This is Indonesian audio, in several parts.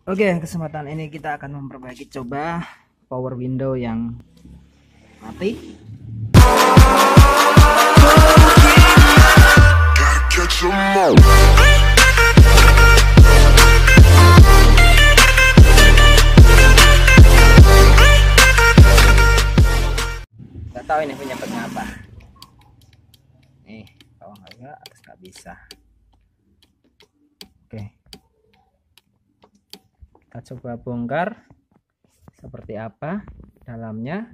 Oke, kesempatan ini kita akan memperbaiki coba power window yang mati. Nggak tahu ini penyebabnya apa. Nih, kalau nggak atas nggak bisa. Oke, kita coba bongkar seperti apa dalamnya.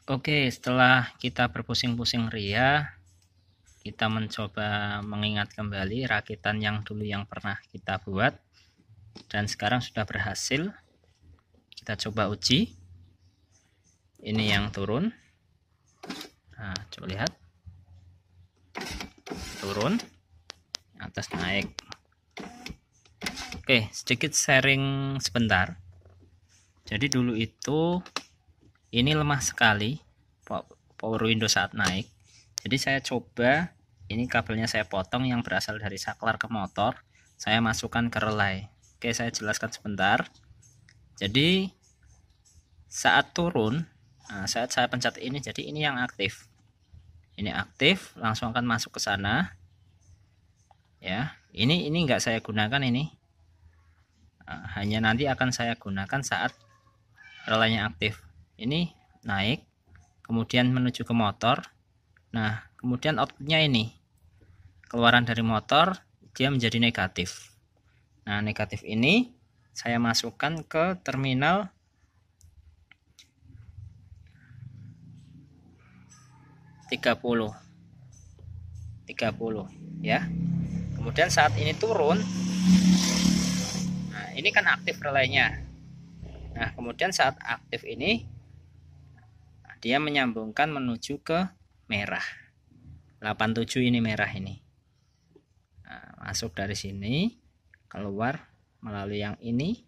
Oke, setelah kita berpusing-pusing ria, kita mencoba mengingat kembali rakitan yang dulu yang pernah kita buat, dan sekarang sudah berhasil. Kita coba uji. Ini yang turun. Nah, coba lihat. Turun, atas naik. Oke, sedikit sharing sebentar. Jadi dulu itu ini lemah sekali power window saat naik. Jadi saya coba, ini kabelnya saya potong yang berasal dari saklar ke motor, saya masukkan ke relay. Oke, saya jelaskan sebentar. Jadi saat turun, nah, saat saya pencet ini, jadi ini yang aktif. Ini aktif, langsung akan masuk ke sana. Ya, ini nggak saya gunakan ini. Nah, hanya nanti akan saya gunakan saat relaynya aktif. Ini naik, kemudian menuju ke motor. Nah, kemudian outputnya ini keluaran dari motor, dia menjadi negatif. Nah, negatif ini saya masukkan ke terminal tiga puluh ya. Kemudian saat ini turun, nah ini kan aktif relaynya. Nah, kemudian saat aktif ini dia menyambungkan menuju ke merah. 87 ini merah ini. Nah, masuk dari sini, keluar melalui yang ini,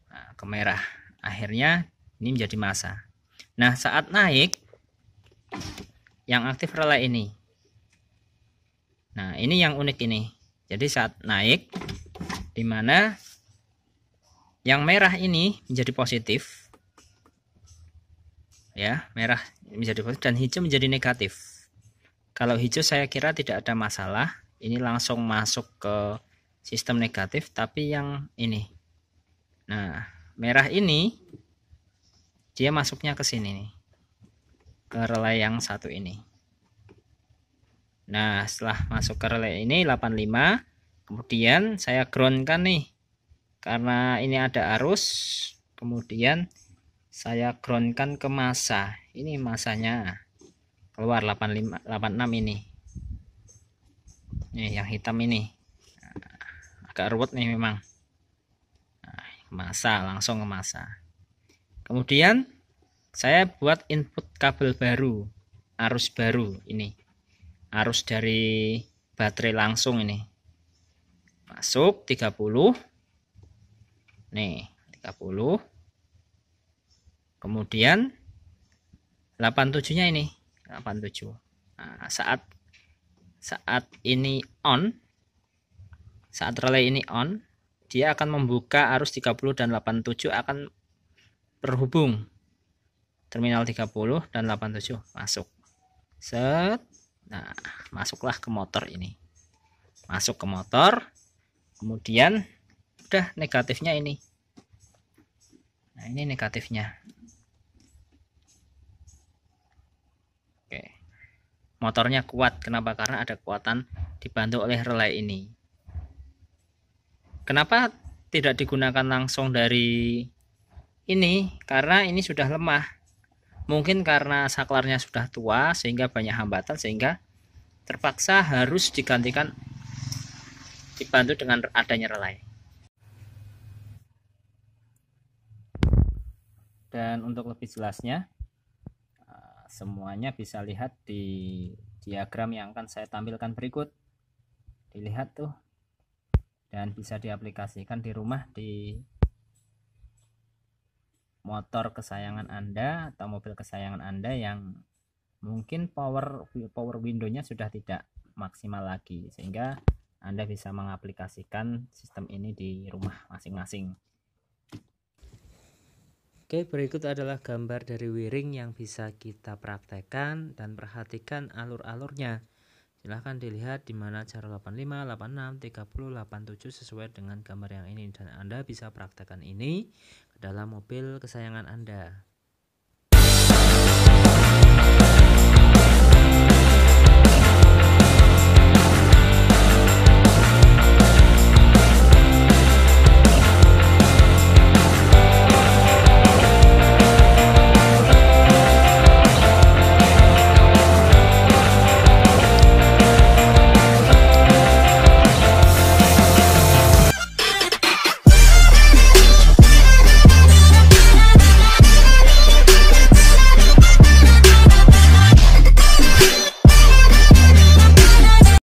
nah, ke merah. Akhirnya ini menjadi massa. Nah, saat naik yang aktif relay ini. Nah, ini yang unik ini. Jadi saat naik, dimana yang merah ini menjadi positif, ya, merah menjadi positif dan hijau menjadi negatif. Kalau hijau saya kira tidak ada masalah, ini langsung masuk ke sistem negatif. Tapi yang ini, nah merah ini dia masuknya ke sini nih, ke relay yang satu ini. Nah, setelah masuk ke relay ini 85, kemudian saya groundkan nih, karena ini ada arus, kemudian saya groundkan ke massa. Ini massanya keluar 85, 86 ini. Nih yang hitam ini. Nah, agak ruwet nih memang. Nah, massa, langsung ke massa. Kemudian saya buat input kabel baru, arus baru ini. Arus dari baterai langsung ini. Masuk 30. Nih, 30. Kemudian 87-nya ini, 87. Nah, saat ini on, saat relay ini on, dia akan membuka arus 30 dan 87 akan berhubung. Terminal 30 dan 87 masuk. Set. Nah, masuklah ke motor ini. Masuk ke motor. Kemudian udah negatifnya ini. Nah, ini negatifnya. Oke. Motornya kuat. Kenapa? Karena ada kekuatan dibantu oleh relay ini. Kenapa tidak digunakan langsung dari ini? Karena ini sudah lemah. Mungkin karena saklarnya sudah tua sehingga banyak hambatan, sehingga terpaksa harus digantikan, dibantu dengan adanya relay. Dan untuk lebih jelasnya, semuanya bisa lihat di diagram yang akan saya tampilkan berikut. Dilihat tuh, dan bisa diaplikasikan di rumah di motor kesayangan Anda atau mobil kesayangan Anda yang mungkin power windownya sudah tidak maksimal lagi, sehingga Anda bisa mengaplikasikan sistem ini di rumah masing-masing. Oke, berikut adalah gambar dari wiring yang bisa kita praktekkan dan perhatikan alur-alurnya. Silahkan dilihat di mana cara 85, 86, 30, 87 sesuai dengan gambar yang ini, dan Anda bisa praktekkan ini ke dalam mobil kesayangan Anda.